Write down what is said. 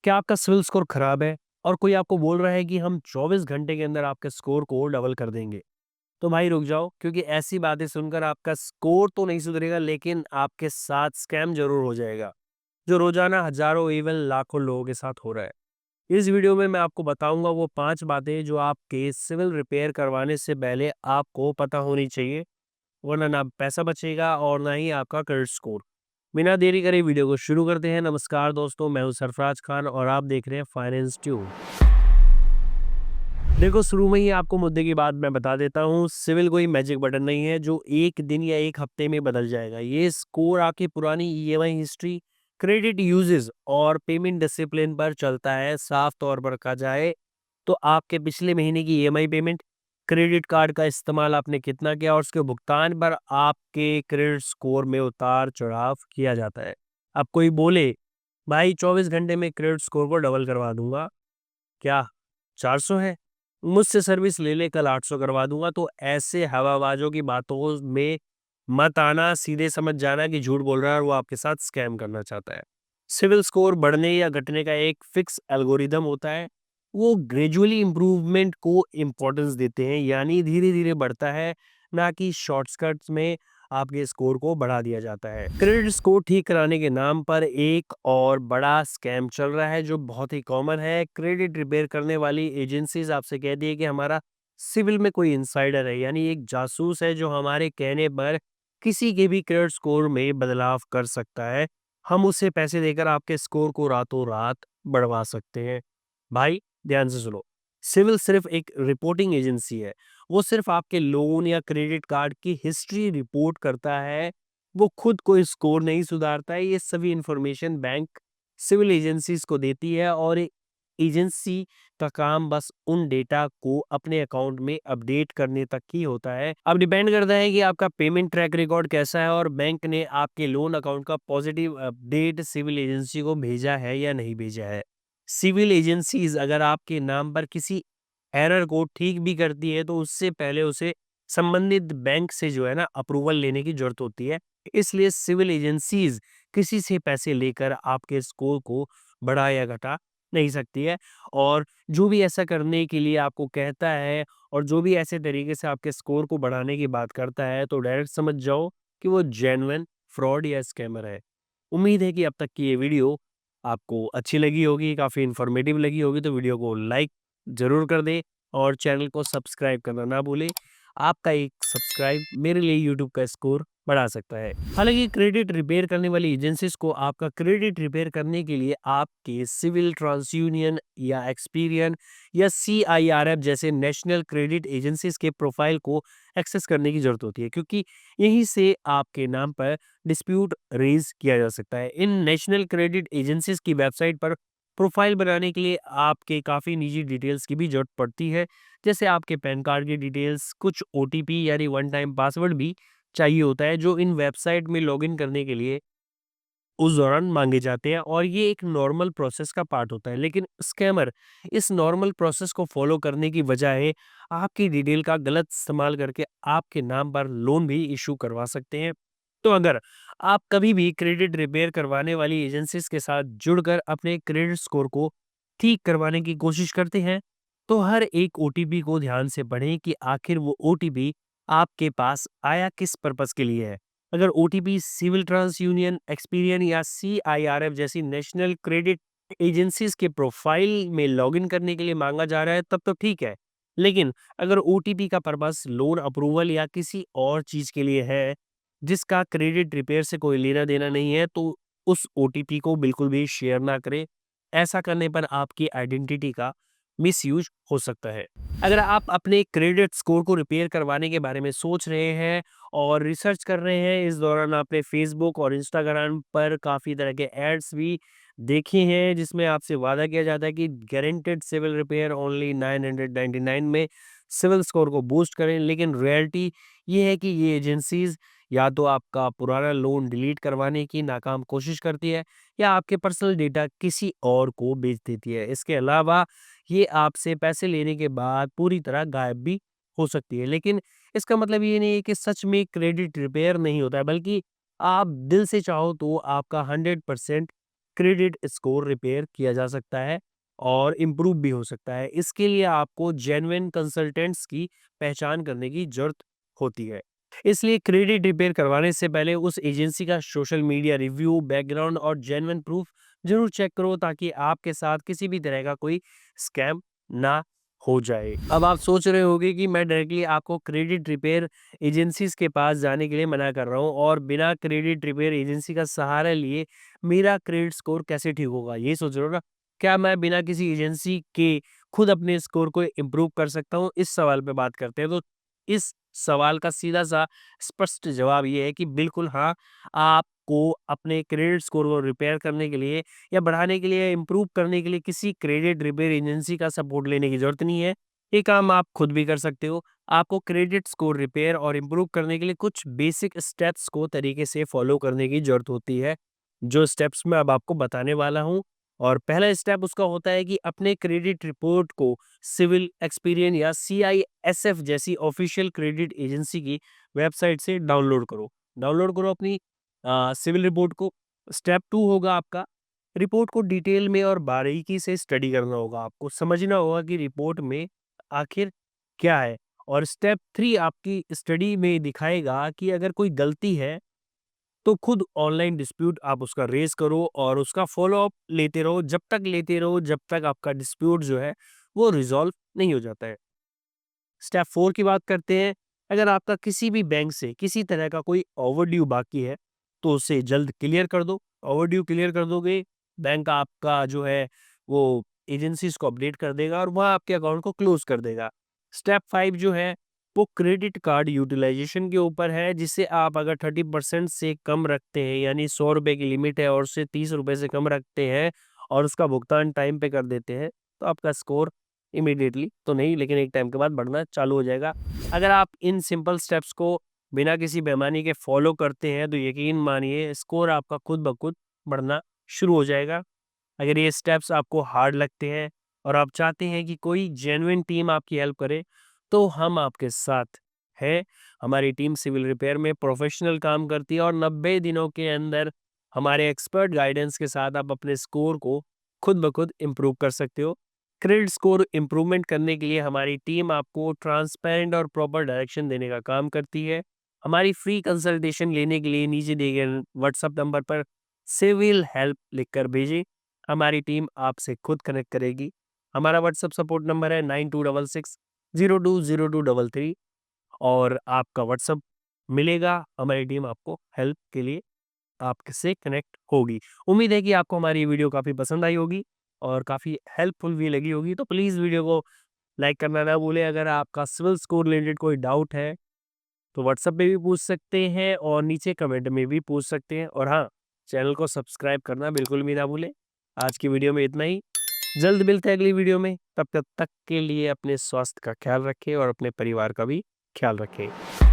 क्या आपका civil score खराब है और कोई आपको बोल रहा है कि हम 24 घंटे के अंदर आपके स्कोर को डबल कर देंगे? तो भाई रुक जाओ, क्योंकि ऐसी बातें सुनकर आपका स्कोर तो नहीं सुधरेगा, लेकिन आपके साथ स्कैम ज़रूर हो जाएगा, जो रोज़ाना हज़ारों इवन लाखों लोगों के साथ हो रहा है। इस वीडियो में मैं आपको बताऊँगा वो 5 बातें जो आपके सिविल रिपेयर करवाने से पहले आपको पता होनी चाहिए, वरना ना पैसा बचेगा और ना ही आपका क्रेडिट स्कोर। बिना देरी करे वीडियो को शुरू करते हैं। नमस्कार दोस्तों, मैं हूं सरफराज खान और आप देख रहे हैं फाइनेंस ट्यूब। देखो, शुरू में ही आपको मुद्दे की बात मैं बता देता हूँ। सिविल कोई मैजिक बटन नहीं है जो एक दिन या एक हफ्ते में बदल जाएगा। ये स्कोर आपकी पुरानी ईएमआई हिस्ट्री, क्रेडिट यूजेस और पेमेंट डिसिप्लिन पर चलता है। साफ तौर पर कहा जाए तो आपके पिछले महीने की ईएमआई पेमेंट, क्रेडिट कार्ड का इस्तेमाल आपने कितना किया और उसके भुगतान पर आपके क्रेडिट स्कोर में उतार-चढ़ाव किया जाता है। अब कोई बोले, "भाई 24 घंटे में क्रेडिट स्कोर को डबल करवा दूँगा।" क्या 400 है? मुझसे सर्विस ले ले, कल 800 करवा दूँगा। तो ऐसे हवाबाजों की बातों में मत आना, सीधे समझ जाना कि झूठ बोल रहा है और वो आपके साथ स्कैम करना चाहता है। सिविल स्कोर बढ़ने या घटने का एक फिक्स एल्गोरिदम होता है। वो ग्रेजुअली इम्प्रूवमेंट को इम्पोर्टेंस देते हैं, यानी धीरे-धीरे बढ़ता है, ना कि शॉर्टकट्स में आपके स्कोर को बढ़ा दिया जाता है। क्रेडिट स्कोर ठीक कराने के नाम पर एक और बड़ा स्कैम चल रहा है जो बहुत ही कॉमन है। क्रेडिट रिपेयर करने वाली एजेंसीज आपसे कहती है कि हमारा सिविल में कोई इनसाइडर है, यानी एक जासूस है जो हमारे कहने पर किसी के भी क्रेडिट स्कोर में बदलाव कर सकता है। हम उसे पैसे देकर आपके स्कोर को रातों रात बढ़वा सकते हैं। भाई ध्यान से सुनो, सिविल सिर्फ एक रिपोर्टिंग एजेंसी है। वो सिर्फ आपके लोन या क्रेडिट कार्ड की हिस्ट्री रिपोर्ट करता है। वो खुद कोई स्कोर नहीं सुधारता है। ये सभी इंफॉर्मेशन बैंक सिविल एजेंसीज को देती है और एजेंसी का काम बस उन डेटा को अपने अकाउंट में अपडेट करने तक ही होता है। अब डिपेंड करता है कि आपका पेमेंट ट्रैक रिकॉर्ड कैसा है और बैंक ने आपके लोन अकाउंट का पॉजिटिव अपडेट सिविल एजेंसी को भेजा है या नहीं भेजा है। सिविल एजेंसीज अगर आपके नाम पर किसी एरर को ठीक भी करती है तो उससे पहले उसे संबंधित बैंक से जो है ना अप्रूवल लेने की जरूरत होती है। इसलिए सिविल एजेंसीज किसी से पैसे लेकर आपके स्कोर को बढ़ा या घटा नहीं सकती है। और जो भी ऐसा करने के लिए आपको कहता है और जो भी ऐसे तरीके से आपके स्कोर को बढ़ाने की बात करता है, तो डायरेक्ट समझ जाओ कि वो जेन्युइन फ्रॉड या स्कैमर है। उम्मीद है कि अब तक की ये वीडियो आपको अच्छी लगी होगी, काफ़ी इन्फॉर्मेटिव लगी होगी। तो वीडियो को लाइक ज़रूर कर दें और चैनल को सब्सक्राइब करना ना भूलें। आपका एक सब्सक्राइब मेरे लिए यूट्यूब का स्कोर बढ़ा सकता है। हालाँकि क्रेडिट रिपेयर करने वाली एजेंसीज़ को आपका क्रेडिट रिपेयर करने के लिए आपके सिविल, ट्रांसयूनियन या एक्सपीरियन या सीआईआरएफ जैसे नेशनल क्रेडिट एजेंसीज़ के प्रोफाइल को एक्सेस करने की ज़रूरत होती है, क्योंकि यहीं से आपके नाम पर डिस्प्यूट रेज़ किया जा सकता है। इन नेशनल क्रेडिट एजेंसीज़ की वेबसाइट पर प्रोफाइल बनाने के लिए आपके काफ़ी निजी डिटेल्स की भी ज़रूरत पड़ती है, जैसे आपके पैन कार्ड की डिटेल्स, कुछ ओटीपी यानी वन टाइम पासवर्ड भी चाहिए होता है, जो इन वेबसाइट में लॉगिन करने के लिए उस दौरान मांगे जाते हैं और ये एक नॉर्मल प्रोसेस का पार्ट होता है। लेकिन स्कैमर इस नॉर्मल प्रोसेस को फॉलो करने की बजाय आपकी डिटेल का गलत इस्तेमाल करके आपके नाम पर लोन भी इशू करवा सकते हैं। तो अगर आप कभी भी क्रेडिट रिपेयर करवाने वाली एजेंसीज के साथ जुड़कर अपने क्रेडिट स्कोर को ठीक करवाने की कोशिश करते हैं, तो हर एक ओटीपी को ध्यान से पढ़ें कि आखिर वो ओटीपी आपके पास आया किस पर्पस के लिए है। अगर OTP CIBIL TransUnion, Experian या सीआईआरएफ जैसी नेशनल क्रेडिट एजेंसीज के प्रोफाइल में लॉगिन करने के लिए मांगा जा रहा है, तब तो ठीक है। लेकिन अगर ओटीपी का पर्पस लोन अप्रूवल या किसी और चीज के लिए है जिसका क्रेडिट रिपेयर से कोई लेना देना नहीं है, तो उस ओटीपी को बिल्कुल भी शेयर ना करें। ऐसा करने पर आपकी आइडेंटिटी का मिसयूज हो सकता है। अगर आप अपने क्रेडिट स्कोर को रिपेयर करवाने के बारे में सोच रहे हैं और रिसर्च कर रहे हैं, इस दौरान आपने फेसबुक और इंस्टाग्राम पर काफ़ी तरह के एड्स भी देखे हैं जिसमें आपसे वादा किया जाता है कि गारंटेड सिविल रिपेयर ओनली 999 में सिविल स्कोर को बूस्ट करें। लेकिन रियलिटी ये है कि ये एजेंसीज या तो आपका पुराना लोन डिलीट करवाने की नाकाम कोशिश करती है या आपके पर्सनल डेटा किसी और को बेच देती है। इसके अलावा ये आपसे पैसे लेने के बाद पूरी तरह गायब भी हो सकती है। लेकिन इसका मतलब ये नहीं है कि सच में क्रेडिट रिपेयर नहीं होता है, बल्कि आप दिल से चाहो तो आपका 100% क्रेडिट स्कोर रिपेयर किया जा सकता है और इम्प्रूव भी हो सकता है। इसके लिए आपको जेन्युइन कंसल्टेंट्स की पहचान करने की ज़रूरत होती है। इसलिए क्रेडिट रिपेयर करवाने से पहले उस एजेंसी का सोशल मीडिया रिव्यू, बैकग्राउंड और जेन्युइन प्रूफ ज़रूर चेक करो, ताकि आपके साथ किसी भी तरह का कोई स्कैम ना हो जाए। अब आप सोच रहे होंगे कि मैं डायरेक्टली आपको क्रेडिट रिपेयर एजेंसीज़ के पास जाने के लिए मना कर रहा हूँ, और बिना क्रेडिट रिपेयर एजेंसी का सहारा लिए मेरा क्रेडिट स्कोर कैसे ठीक होगा? ये सोच रहे हो ना? क्या मैं बिना किसी एजेंसी के खुद अपने स्कोर को इम्प्रूव कर सकता हूँ? इस सवाल पे बात करते हैं। तो इस सवाल का सीधा-सा स्पष्ट जवाब ये है कि बिल्कुल हाँ, आपको अपने क्रेडिट स्कोर को रिपेयर करने के लिए या बढ़ाने के लिए, इम्प्रूव करने के लिए किसी क्रेडिट रिपेयर एजेंसी का सपोर्ट लेने की ज़रूरत नहीं है। ये काम आप खुद भी कर सकते हो। आपको क्रेडिट स्कोर रिपेयर और इम्प्रूव करने के लिए कुछ बेसिक स्टेप्स को तरीके से फॉलो करने की ज़रूरत होती है, जो स्टेप्स मैं अब आपको बताने वाला हूँ। और पहला स्टेप उसका होता है कि अपने क्रेडिट रिपोर्ट को सिविल एक्सपीरियन या CISF जैसी ऑफिशियल क्रेडिट एजेंसी की वेबसाइट से डाउनलोड करो अपनी सिविल रिपोर्ट को। स्टेप 2 होगा आपका, रिपोर्ट को डिटेल में और बारीकी से स्टडी करना होगा। आपको समझना होगा कि रिपोर्ट में आखिर क्या है। और स्टेप 3 आपकी स्टडी में दिखाएगा कि अगर कोई गलती है तो खुद ऑनलाइन डिस्प्यूट आप उसका रेज़ करो और उसका फ़ॉलो अप लेते रहो जब तक आपका डिस्प्यूट जो है वो रिज़ॉल्व नहीं हो जाता है। स्टेप 4 की बात करते हैं। अगर आपका किसी भी बैंक से किसी तरह का कोई ओवरड्यू बाकी है, तो उसे जल्द क्लियर कर दो। ओवरड्यू क्लियर कर दोगे, बैंक आपका जो है वो एजेंसीज़ को अपडेट कर देगा और वह आपके अकाउंट को क्लोज़ कर देगा। स्टेप 5 जो है वो क्रेडिट कार्ड यूटिलाइज़ेशन के ऊपर है, जिससे आप अगर 30% से कम रखते हैं, यानी ₹100 की लिमिट है और उससे ₹30 से कम रखते हैं और उसका भुगतान टाइम पे कर देते हैं, तो आपका स्कोर इमीडिएटली तो नहीं, लेकिन एक टाइम के बाद बढ़ना चालू हो जाएगा। अगर आप इन सिंपल स्टेप्स को बिना किसी बेईमानी के फॉलो करते हैं, तो यकीन मानिए स्कोर आपका खुद ब खुद बढ़ना शुरू हो जाएगा। अगर ये स्टेप्स आपको हार्ड लगते हैं और आप चाहते हैं कि कोई जेन्युइन टीम आपकी हेल्प करे, तो हम आपके साथ हैं। हमारी टीम सिविल रिपेयर में प्रोफेशनल काम करती है और 90 दिनों के अंदर हमारे एक्सपर्ट गाइडेंस के साथ आप अपने स्कोर को खुद ब खुद इम्प्रूव कर सकते हो। क्रेडिट स्कोर इम्प्रूवमेंट करने के लिए हमारी टीम आपको ट्रांसपेरेंट और प्रॉपर डायरेक्शन देने का काम करती है। हमारी फ्री कंसल्टेशन लेने के लिए नीचे दिए गए व्हाट्सएप नंबर पर सिविल हेल्प लिखकर भेजें। हमारी टीम आपसे खुद कनेक्ट करेगी। हमारा व्हाट्सएप सपोर्ट नंबर है 9266 020233, और आपका व्हाट्सएप मिलेगा। हमारी टीम आपको हेल्प के लिए आपसे कनेक्ट होगी। उम्मीद है कि आपको हमारी ये वीडियो काफ़ी पसंद आई होगी और काफ़ी हेल्पफुल भी लगी होगी। तो प्लीज़ वीडियो को लाइक करना ना भूलें। अगर आपका सिविल स्कोर रिलेटेड कोई डाउट है, तो व्हाट्सएप पे भी पूछ सकते हैं और नीचे कमेंट में भी पूछ सकते हैं। और हाँ, चैनल को सब्सक्राइब करना बिल्कुल भी ना भूलें। आज की वीडियो में इतना ही। जल्द मिलते हैं अगली वीडियो में। तब तक के लिए अपने स्वास्थ्य का ख्याल रखें और अपने परिवार का भी ख्याल रखें।